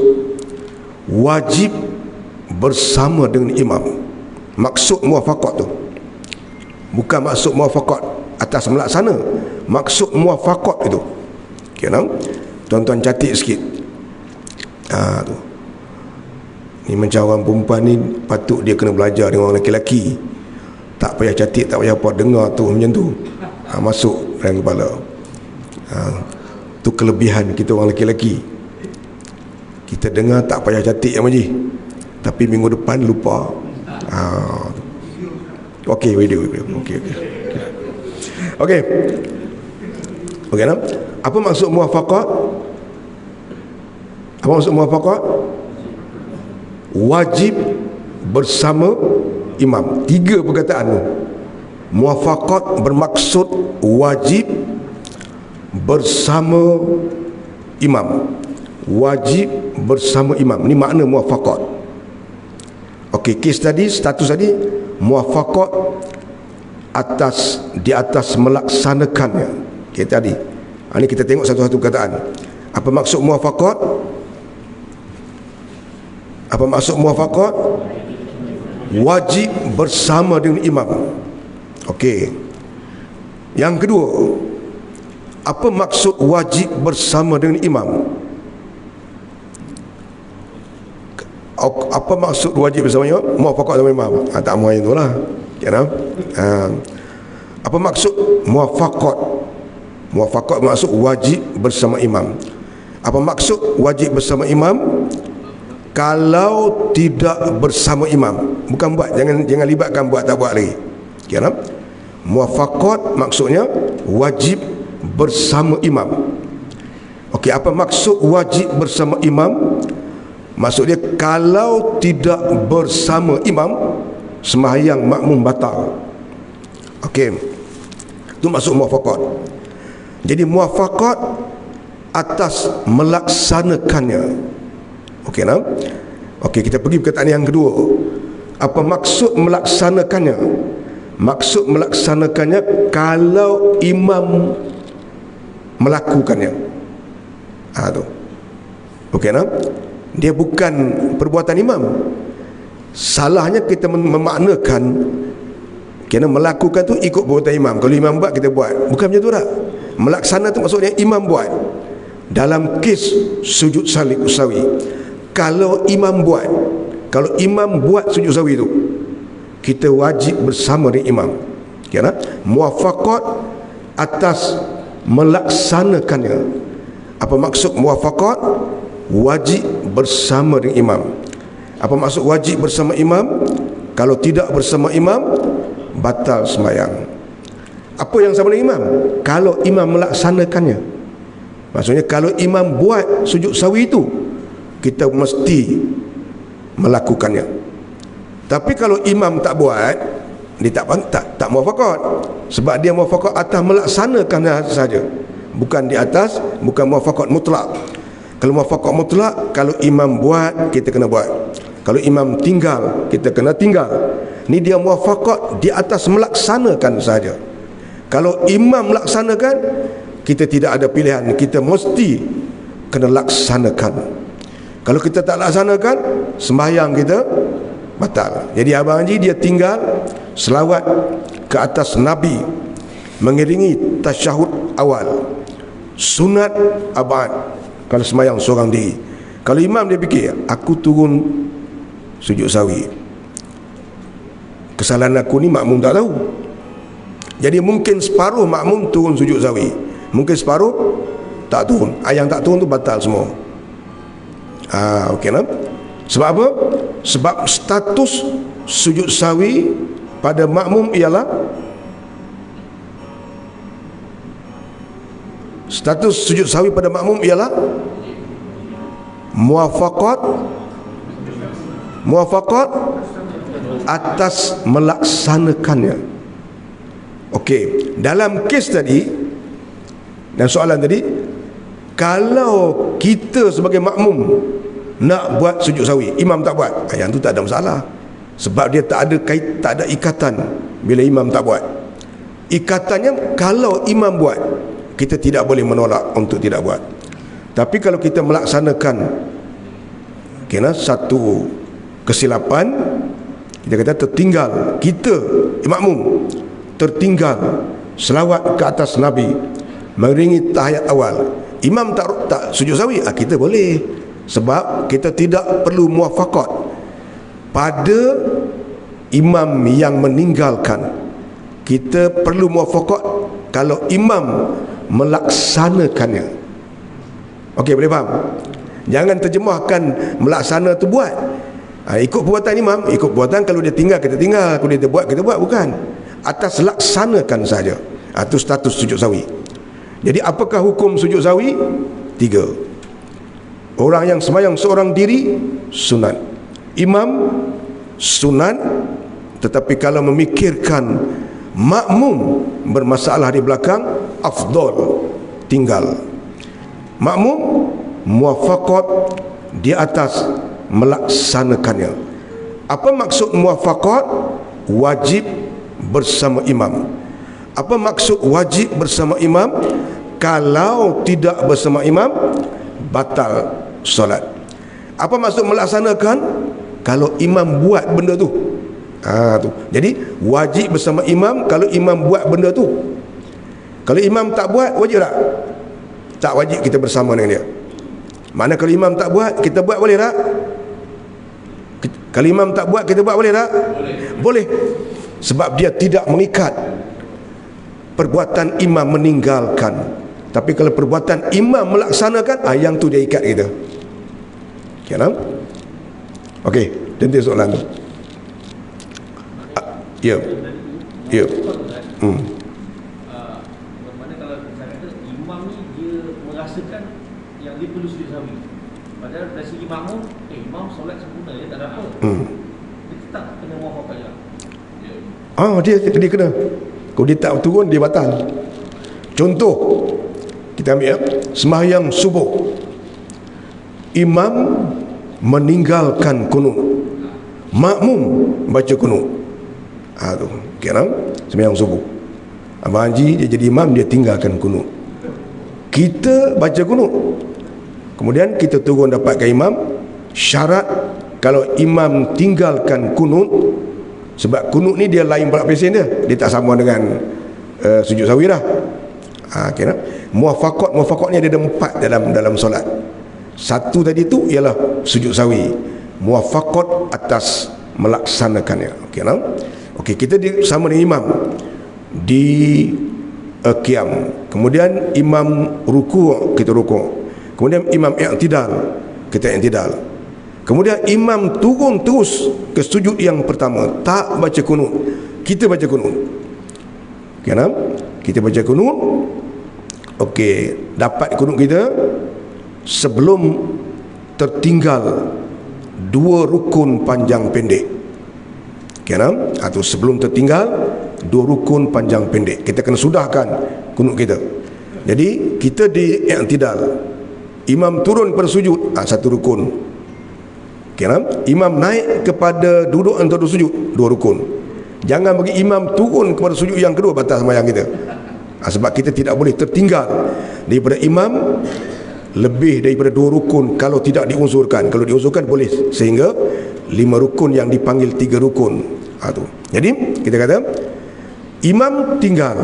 wajib bersama dengan imam. Maksud muwafaqat tu bukan maksud muwafaqat atas melaksana. Maksud muwafaqat itu, kena tuan-tuan catat sikit. Tu ni macam orang perempuan ni patut dia kena belajar dengan orang lelaki-lelaki. Tak payah catat, tak payah apa, dengar tu macam tu, masuk dalam kepala. Tu kelebihan kita orang lelaki-lelaki. Kita dengar tak payah catat ya Haji, tapi minggu depan lupa. Okey, video. Okey nah? Apa maksud muwafaqat? Apa maksud muwafaqat? Wajib bersama imam. 3 perkataan tu. Muwafaqat bermaksud wajib bersama imam. Wajib bersama imam. Ni makna muwafaqat. Okey, kes tadi, status tadi, muwafaqat di atas melaksanakannya. Okey tadi. Ini kita tengok satu-satu perkataan. Apa maksud muwafaqat? Apa maksud muwafaqat? Wajib bersama dengan imam. Okey. Yang kedua, apa maksud wajib bersama dengan imam? Apa maksud wajib bersama imam? Muwafaqat sama imam. Tak mahu yang itulah. Kena. Apa maksud muwafaqat? Muwafaqat maksud wajib bersama imam. Apa maksud wajib bersama imam? Kalau tidak bersama imam, bukan buat, jangan libatkan buat tak buat lagi. Kira muwafaqat maksudnya wajib bersama imam. Okey, apa maksud wajib bersama imam? Maksudnya kalau tidak bersama imam, sembahyang makmum batal. Okey, itu maksud muwafaqat. Jadi muwafaqat atas melaksanakannya. Okey nah? Okey, kita pergi perkataan yang kedua. Apa maksud melaksanakannya? Maksud melaksanakannya kalau imam melakukannya. Tu. Okey nah? Dia bukan perbuatan imam. Salahnya kita memaknakan kena melakukan tu ikut perbuatan imam. Kalau imam buat, kita buat. Bukan macam tu tak. Melaksana tu maksudnya imam buat. Dalam kes sujud sawi, kalau imam buat, sujud sawi tu, kita wajib bersama dengan imam. Kira muwafaqat atas melaksanakannya. Apa maksud muwafaqat? Wajib bersama dengan imam. Apa maksud wajib bersama imam? Kalau tidak bersama imam, batal sembahyang. Apa yang sama dengan imam? Kalau imam melaksanakannya. Maksudnya kalau imam buat sujud sawi itu, kita mesti melakukannya. Tapi kalau imam tak buat, dia tak muwafaqat. Sebab dia muwafaqat atas melaksanakannya saja, bukan di atas, bukan muwafaqat mutlak. Kalau muwafaqat mutlak, kalau imam buat, kita kena buat. Kalau imam tinggal, kita kena tinggal. Ni dia muwafaqat di atas melaksanakan saja. Kalau imam melaksanakan, kita tidak ada pilihan, kita mesti kena laksanakan. Kalau kita tak laksanakan, sembahyang kita batal. Jadi Abang Haji dia tinggal selawat ke atas Nabi, mengiringi tasyahud awal, sunat abad kalau sembahyang seorang diri. Kalau imam dia fikir, aku turun sujud sawi, kesalahan aku ni makmum tak tahu. Jadi mungkin separuh makmum turun sujud sawi, mungkin separuh tak turun. Yang tak turun tu batal semua. Okey nah? Sebab apa? Sebab status sujud sawi pada makmum ialah muwafaqat atas melaksanakannya. Okey, dalam kes tadi dan soalan tadi, kalau kita sebagai makmum nak buat sujud sawi, imam tak buat, yang tu tak ada masalah. Sebab dia tak ada ikatan bila imam tak buat. Ikatannya kalau imam buat, kita tidak boleh menolak untuk tidak buat. Tapi kalau kita melaksanakan kena satu kesilapan, kita kata tertinggal, kita makmum tertinggal selawat ke atas Nabi, mengiringi tahiyat awal, imam tak sujud sawi, kita boleh, sebab kita tidak perlu muwafaqat pada imam yang meninggalkan. Kita perlu muwafaqat kalau imam melaksanakannya. Okey, boleh faham? Jangan terjemahkan melaksana tu buat. Ikut perbuatan imam, ikut perbuatan. Kalau dia tinggal, kita tinggal. Kalau dia buat, kita buat. Bukan, atas laksanakan saja. Itu status sujud sawi. Jadi apakah hukum sujud sawi? 3. Orang yang sembahyang seorang diri, sunat. Imam, sunat. Tetapi kalau memikirkan makmum bermasalah di belakang, afdal, tinggal. Makmum muwafaqat di atas melaksanakannya. Apa maksud muwafaqat? Wajib bersama imam. Apa maksud wajib bersama imam? Kalau tidak bersama imam, batal solat. Apa maksud melaksanakan? Kalau imam buat benda tu. Tu. Jadi wajib bersama imam kalau imam buat benda tu. Kalau imam tak buat, wajib tak? Tak wajib kita bersama dengan dia. Mana kalau imam tak buat, kita buat boleh tak? Kalau imam tak buat, kita buat boleh tak? Boleh. Sebab dia tidak mengikat perbuatan imam meninggalkan. Tapi kalau perbuatan imam melaksanakan, yang tu dia ikat kita. Okay, tak? Okey, nanti soalan tu. Ya. Ya. Bagaimana kalau saya kata imam ni dia merasakan yang dia perlu sujud sawi, padahal dari segi makmum, imam solat sempurna, dia tak ada apa. Dia tetap kena muwafaqat je. Dia kena. Kalau dia tak turun, dia batal. Contoh, kita ambil sembahyang subuh, imam meninggalkan kunut, makmum baca kunut. Tu kira sembahyang subuh, Abang Haji dia jadi imam, dia tinggalkan kunut. Kita baca kunut, kemudian kita turun dapatkan imam. Syarat kalau imam tinggalkan kunut, sebab kunut ni dia lain pula pesen dia tak sama dengan sujud sawi dah. Kira muwafaqat ni ada 4 dalam solat. Satu tadi tu ialah sujud sawi, muwafaqat atas melaksanakannya. Okey, kita sama dengan imam di qiyam, kemudian imam ruku', kita ruku', kemudian imam i'tidal, kita i'tidal, kemudian imam turun terus ke sujud yang pertama, tak baca kunut, kita baca kunut. Kita baca kunut. Okey, dapat kunut kita sebelum tertinggal 2 rukun panjang pendek. Atau sebelum tertinggal 2 rukun panjang pendek, kita kena sudahkan kunut kita. Jadi kita di i'tidal, imam turun pada sujud, 1 rukun. Imam naik kepada duduk antara sujud, 2 rukun. Jangan bagi imam turun kepada sujud yang kedua, batal sembahyang kita. Sebab kita tidak boleh tertinggal daripada imam lebih daripada 2 rukun kalau tidak diunsurkan. Kalau diunsurkan boleh sehingga 5 rukun yang dipanggil 3 rukun. Tu. Jadi kita kata imam tinggal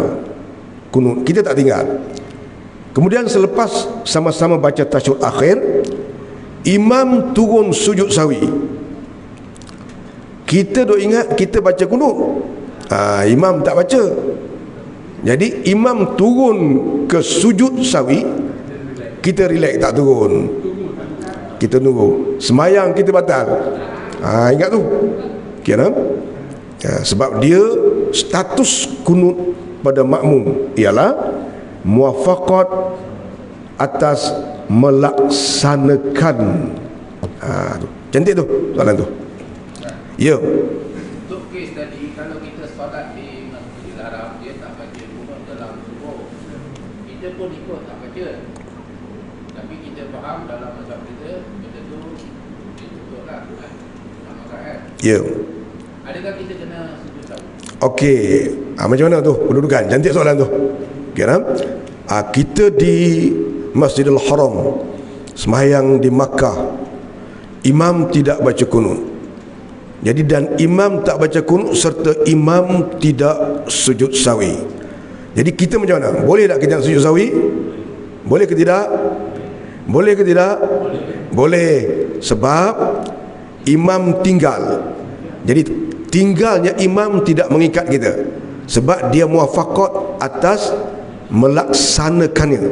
kunut, kita tak tinggal. Kemudian selepas sama-sama baca tasyahud akhir, imam turun sujud sawi. Kita duk ingat kita baca kunut, imam tak baca. Jadi imam turun ke sujud sawi, kita relax, tak turun, kita tunggu, sembahyang kita batal. Ingat tu. Sebab dia status kunut pada makmum ialah muwafaqat atas melaksanakan. Cantik tu soalan tu. Ya. Untuk kes tadi, kalau kita solat di masjid dilarang dia tak baca kunut dalam subuh. Kita pun ikut tak baca. Tapi kita faham dalam mazhab kita, benda tu ditutuplah kan. Sama kan? Ya. Adakah kita kena sujud sawi? Okey, macam mana tu pendudukan? Cantik soalan tu. Okey, kita di Masjidil Haram, sembahyang di Makkah, imam tidak baca kunut. Jadi dan imam tak baca kunut serta imam tidak sujud sawi. Jadi kita macam mana? Boleh tak kita sujud sawi? Boleh ke tidak? Boleh ke tidak? Boleh. Sebab imam tinggal. Jadi tinggalnya imam tidak mengikat kita, sebab dia muwafaqat atas melaksanakannya.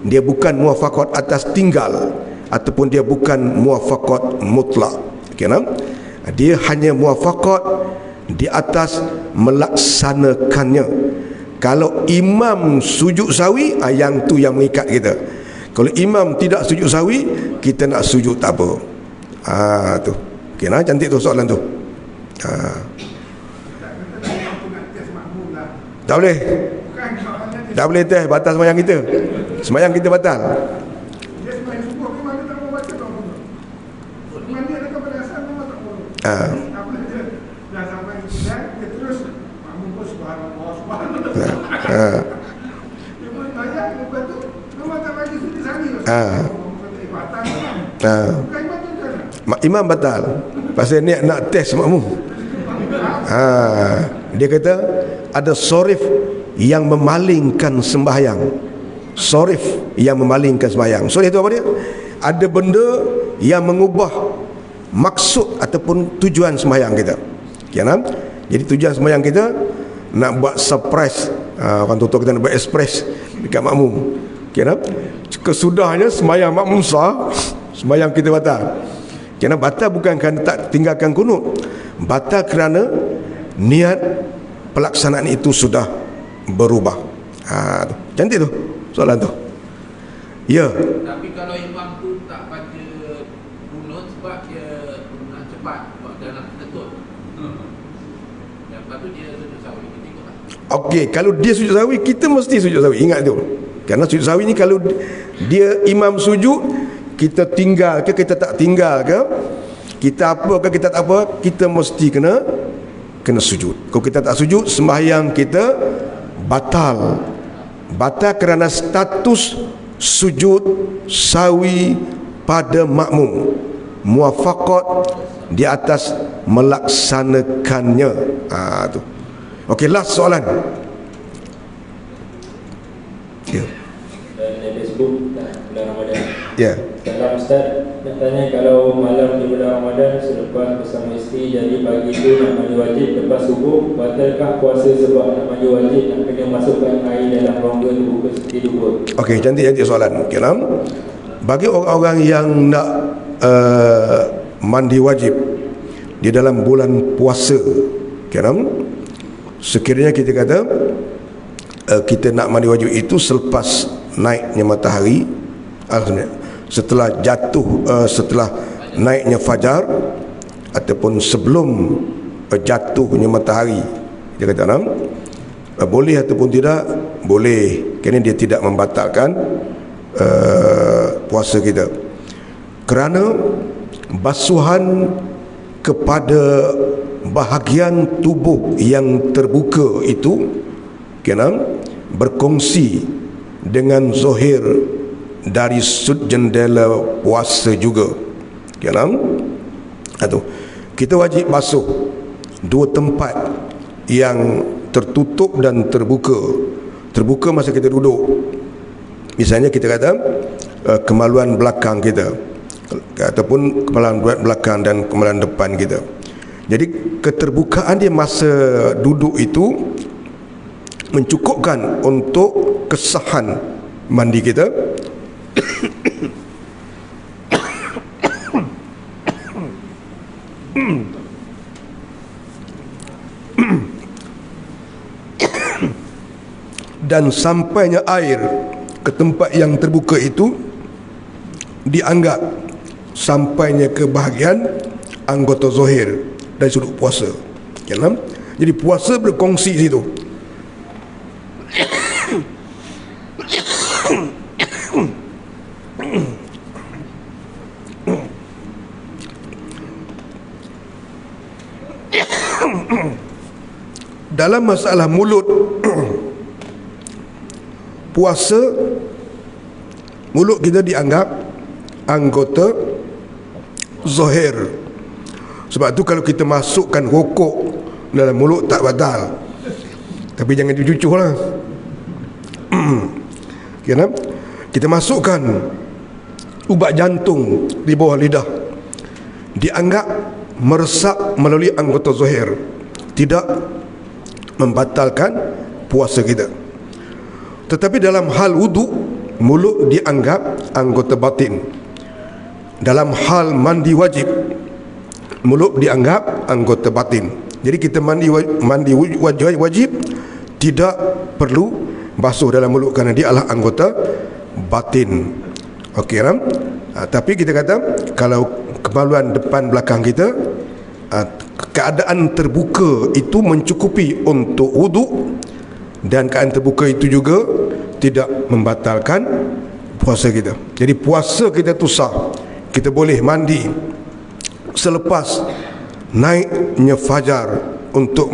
Dia bukan muwafaqat atas tinggal, ataupun dia bukan muwafaqat mutlak. Okay, dia hanya muwafaqat di atas melaksanakannya. Kalau imam sujud sawi, yang tu yang mengikat kita. Kalau imam tidak sujud sawi, kita nak sujud tak apa. Tu. Okay, cantik tu soalan tu. Tak boleh. Tak boleh teh, batal sembahyang kita. Sembahyang kita batal. Dia sembahyang subuh memang dia tak mau baca doa kunut. Memang dia ada kepada asal memang tak mau. Apa dia dah sampai sembahyang, dia terus makmum pun subhanallah subhanallah. Dia pun banyak lepas tu memang tak bagi sujud sawi. Batal. Bukan imam tu kan. Imam batal. Pasal niat nak test makmum. Dia kata ada sorif yang memalingkan sembahyang. Sorif yang memalingkan sembahyang. Sorif itu apa dia? Ada benda yang mengubah maksud ataupun tujuan sembahyang kita. Jadi tujuan sembahyang kita nak buat surprise. Orang tua kita nak buat express dekat makmum. Kesudahnya sembahyang makmum sah, sembahyang kita batal. Kerana batal bukan kerana tak tinggalkan kunut, batal kerana niat pelaksanaan itu sudah berubah. Cantik tu soalan tu. Ya. Tapi kalau imam tu tak baca kunut sebab dia nak cepat, sebab dia nak ketut, lepas tu dia sujud sawi, kita ikut tak? Okey, kalau dia sujud sawi, kita mesti sujud sawi. Ingat tu. Kerana sujud sawi ni kalau dia imam sujud, kita tinggal ke kita tak tinggal ke, kita apa ke kita tak apa, kita mesti kena sujud. Kalau kita tak sujud, sembahyang kita batal. Batal kerana status sujud sawi pada makmum, muwafaqat di atas melaksanakannya. Tu. Okey, last soalan. Ya. Dari Facebook bulan Ramadan. Ya. Salam Ustaz, nak tanya kalau malam di bulan Ramadan selepas bersama isteri, jadi pagi tu nak mandi wajib lepas subuh, batalkah puasa sebab nak mandi wajib nak kena masukkan air dalam rongga tubuh ke seperti dua? Okey, cantik soalan. Okey, bagi orang-orang yang nak mandi wajib di dalam bulan puasa, sekiranya kita kata kita nak mandi wajib itu selepas naiknya matahari, setelah jatuh, setelah naiknya fajar ataupun sebelum jatuhnya matahari, dia kata boleh ataupun tidak boleh, kerana dia tidak membatalkan puasa kita. Kerana basuhan kepada bahagian tubuh yang terbuka itu berkongsi dengan zahir dari sudut jendela puasa juga. Kita wajib basuh dua tempat yang tertutup dan terbuka. Terbuka masa kita duduk, misalnya kita kata kemaluan belakang kita, ataupun kemaluan belakang dan kemaluan depan kita. Jadi keterbukaan dia masa duduk itu mencukupkan untuk kesahan mandi kita. Dan sampainya air ke tempat yang terbuka itu dianggap sampainya ke bahagian anggota zahir dari sudut puasa. Jadi puasa berkongsi situ. Dalam masalah mulut, puasa, mulut kita dianggap anggota zahir. Sebab tu kalau kita masukkan rokok dalam mulut tak batal, tapi jangan dicucuh lah. Kenapa? Kita masukkan ubat jantung di bawah lidah, dianggap meresap melalui anggota zahir, tidak membatalkan puasa kita. Tetapi dalam hal wudu, mulut dianggap anggota batin. Dalam hal mandi wajib, mulut dianggap anggota batin. Jadi kita mandi wajib tidak perlu basuh dalam mulut kerana dia adalah anggota batin. Okey, Ram? Tapi kita kata kalau kemaluan depan belakang kita, keadaan terbuka itu mencukupi untuk wudu, dan keadaan terbuka itu juga tidak membatalkan puasa kita. Jadi puasa kita tu sah. Kita boleh mandi selepas naiknya fajar untuk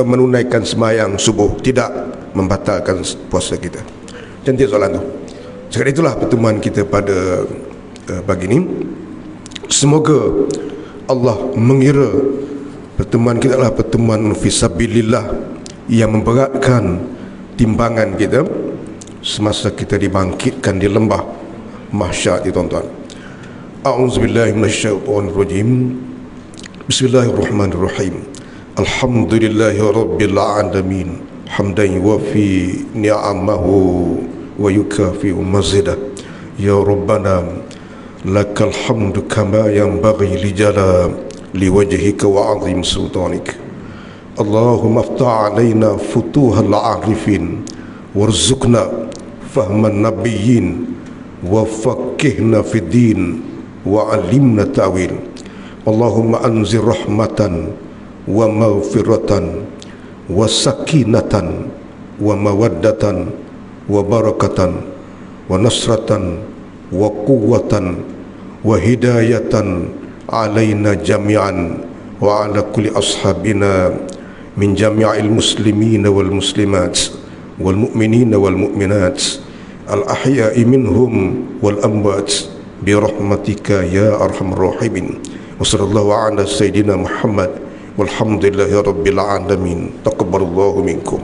menunaikan sembahyang subuh, tidak membatalkan puasa kita. Cantik soalan tu. Sekali itulah pertemuan kita pada pagi ini. Semoga Allah mengira pertemuan kita adalah pertemuan fisabilillah yang memberatkan timbangan kita semasa kita dibangkitkan di lembah mahsyar, tuan-tuan. A'udzubillahi minasyaitonirrajim. Bismillahirrahmanirrahim. Alhamdulillahi rabbil alamin. Hamdan yuwafi ni'amahu wa yukafi mazidah. Ya Rabbana lakal hamdu kama yanbaghi li jalali wajhika wa 'azim sultanik. Allahumma aftah 'alaina futuhal 'arifin warzuqna fahman nabiyyin wa faqihna fid din wa 'allimna ta'wil. Allahumma anzil rahmatan wa maghfiratan wa sakinatan wa mawaddatan wa barakatan wa nasratan wa quwwatan wa hidayatan alaina jami'an wa ala kulli ashabina min jami'il muslimina wal muslimat wal mu'minina wal mu'minat al ahya'i minhum wal amwat bi rahmatika ya arhamar rahimin. Wa sallallahu ala sayyidina Muhammad walhamdulillahi rabbil alamin. Taqabbalallahu minkum.